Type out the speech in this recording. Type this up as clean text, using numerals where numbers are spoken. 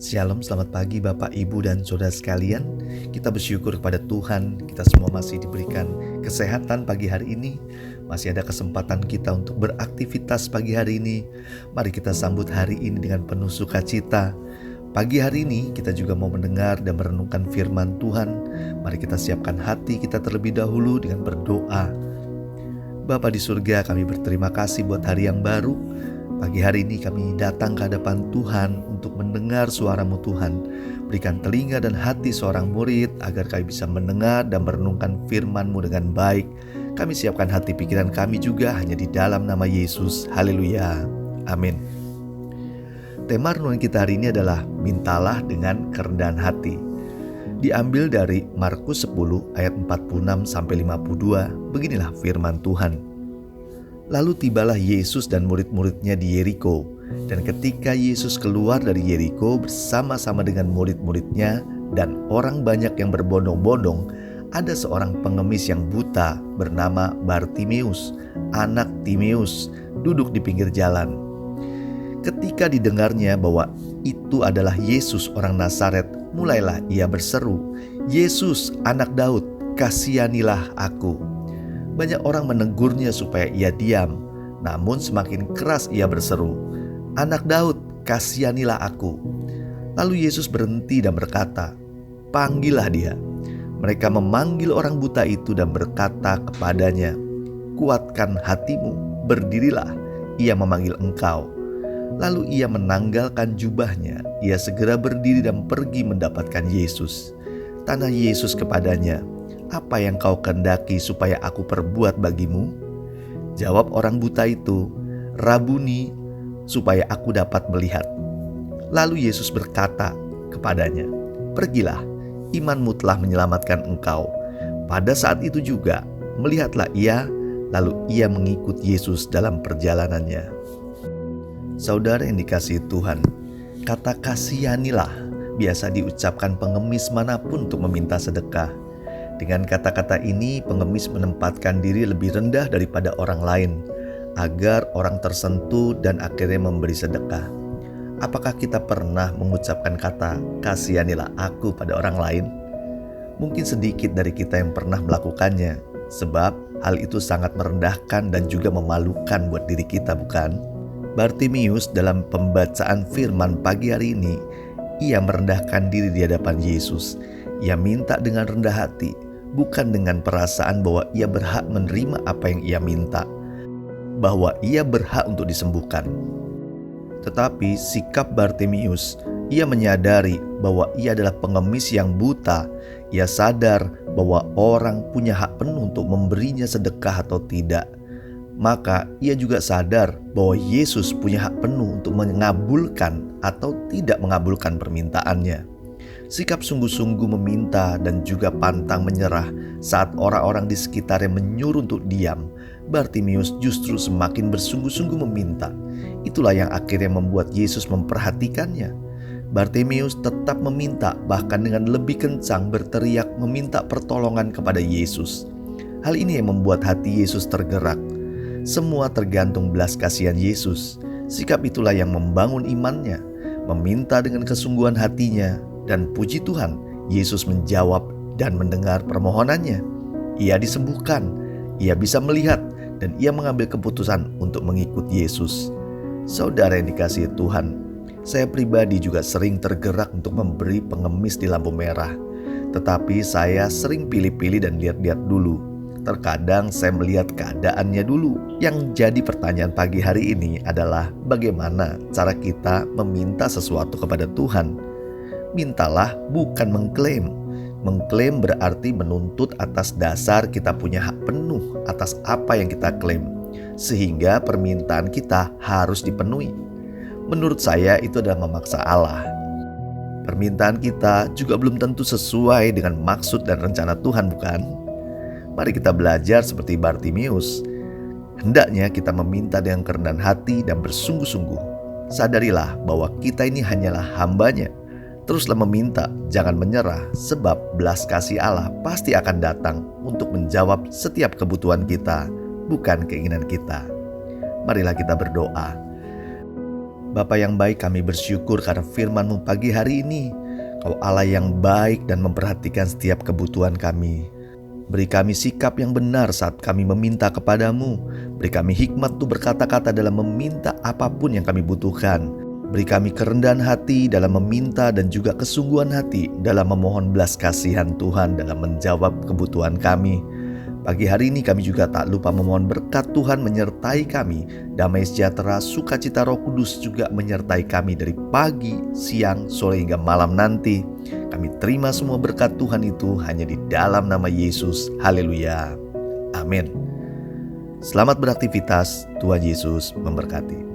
Shalom, selamat pagi Bapak, Ibu, dan Saudara sekalian. Kita bersyukur kepada Tuhan, kita semua masih diberikan kesehatan pagi hari ini. Masih ada kesempatan kita untuk beraktivitas pagi hari ini. Mari kita sambut hari ini dengan penuh sukacita. Pagi hari ini kita juga mau mendengar dan merenungkan firman Tuhan. Mari kita siapkan hati kita terlebih dahulu dengan berdoa. Bapa di surga, kami berterima kasih buat hari yang baru. Pagi hari ini kami datang ke hadapan Tuhan untuk mendengar suara-Mu Tuhan. Berikan telinga dan hati seorang murid agar kami bisa mendengar dan merenungkan firman-Mu dengan baik. Kami siapkan hati pikiran kami juga hanya di dalam nama Yesus. Haleluya. Amin. Tema renungan kita hari ini adalah mintalah dengan kerendahan hati. Diambil dari Markus 10 ayat 46 sampai 52. Beginilah firman Tuhan. Lalu tibalah Yesus dan murid-muridnya di Yeriko. Dan ketika Yesus keluar dari Yeriko bersama-sama dengan murid-muridnya dan orang banyak yang berbondong-bondong, ada seorang pengemis yang buta bernama Bartimeus, anak Timeus, duduk di pinggir jalan. Ketika didengarnya bahwa itu adalah Yesus orang Nazaret, mulailah ia berseru, "Yesus, anak Daud, kasihanilah aku." Banyak orang menegurnya supaya ia diam, namun semakin keras ia berseru, "Anak Daud, kasihanilah aku." Lalu Yesus berhenti dan berkata, "Panggillah dia." Mereka memanggil orang buta itu dan berkata kepadanya, "Kuatkan hatimu, berdirilah, ia memanggil engkau." Lalu ia menanggalkan jubahnya, ia segera berdiri dan pergi mendapatkan Yesus. Tanya Yesus kepadanya, "Apa yang kau kehendaki supaya aku perbuat bagimu?" Jawab orang buta itu, "Rabuni, supaya aku dapat melihat." Lalu Yesus berkata kepadanya, "Pergilah, imanmu telah menyelamatkan engkau." Pada saat itu juga, melihatlah ia, lalu ia mengikut Yesus dalam perjalanannya. Saudara yang dikasihi Tuhan, kata kasihanilah biasa diucapkan pengemis manapun untuk meminta sedekah. Dengan kata-kata ini, pengemis menempatkan diri lebih rendah daripada orang lain, agar orang tersentuh dan akhirnya memberi sedekah. Apakah kita pernah mengucapkan kata kasihanilah aku pada orang lain? Mungkin sedikit dari kita yang pernah melakukannya, sebab hal itu sangat merendahkan dan juga memalukan buat diri kita, bukan? Bartimeus dalam pembacaan firman pagi hari ini, ia merendahkan diri di hadapan Yesus. Ia minta dengan rendah hati, bukan dengan perasaan bahwa ia berhak menerima apa yang ia minta, bahwa ia berhak untuk disembuhkan. Tetapi sikap Bartimeus, ia menyadari bahwa ia adalah pengemis yang buta. Ia sadar bahwa orang punya hak penuh untuk memberinya sedekah atau tidak. Maka ia juga sadar bahwa Yesus punya hak penuh untuk mengabulkan atau tidak mengabulkan permintaannya. Sikap sungguh-sungguh meminta dan juga pantang menyerah saat orang-orang di sekitarnya menyuruh untuk diam, Bartimeus justru semakin bersungguh-sungguh meminta. Itulah yang akhirnya membuat Yesus memperhatikannya. Bartimeus tetap meminta, bahkan dengan lebih kencang berteriak meminta pertolongan kepada Yesus. Hal ini yang membuat hati Yesus tergerak. Semua tergantung belas kasihan Yesus. Sikap itulah yang membangun imannya, meminta dengan kesungguhan hatinya. Dan puji Tuhan, Yesus menjawab dan mendengar permohonannya. Ia disembuhkan, ia bisa melihat, dan ia mengambil keputusan untuk mengikut Yesus. Saudara yang dikasihi Tuhan, saya pribadi juga sering tergerak untuk memberi pengemis di lampu merah. Tetapi saya sering pilih-pilih dan lihat-lihat dulu. Terkadang saya melihat keadaannya dulu. Yang jadi pertanyaan pagi hari ini adalah bagaimana cara kita meminta sesuatu kepada Tuhan. Mintalah bukan mengklaim. Mengklaim berarti menuntut atas dasar kita punya hak penuh atas apa yang kita klaim, sehingga permintaan kita harus dipenuhi. Menurut saya itu adalah memaksa Allah. Permintaan kita juga belum tentu sesuai dengan maksud dan rencana Tuhan, bukan? Mari kita belajar seperti Bartimeus. Hendaknya kita meminta dengan kerendahan hati dan bersungguh-sungguh. Sadarilah bahwa kita ini hanyalah hamba-Nya. Teruslah meminta, jangan menyerah, sebab belas kasih Allah pasti akan datang untuk menjawab setiap kebutuhan kita, bukan keinginan kita. Marilah kita berdoa. Bapa yang baik, kami bersyukur karena firman-Mu pagi hari ini. Kau Allah yang baik dan memperhatikan setiap kebutuhan kami. Beri kami sikap yang benar saat kami meminta kepadamu. Beri kami hikmat untuk berkata-kata dalam meminta apapun yang kami butuhkan. Beri kami kerendahan hati dalam meminta dan juga kesungguhan hati dalam memohon belas kasihan Tuhan dalam menjawab kebutuhan kami. Pagi hari ini kami juga tak lupa memohon berkat Tuhan menyertai kami. Damai sejahtera, sukacita Roh Kudus juga menyertai kami dari pagi, siang, sore hingga malam nanti. Kami terima semua berkat Tuhan itu hanya di dalam nama Yesus. Haleluya. Amin. Selamat beraktivitas. Tuhan Yesus memberkati.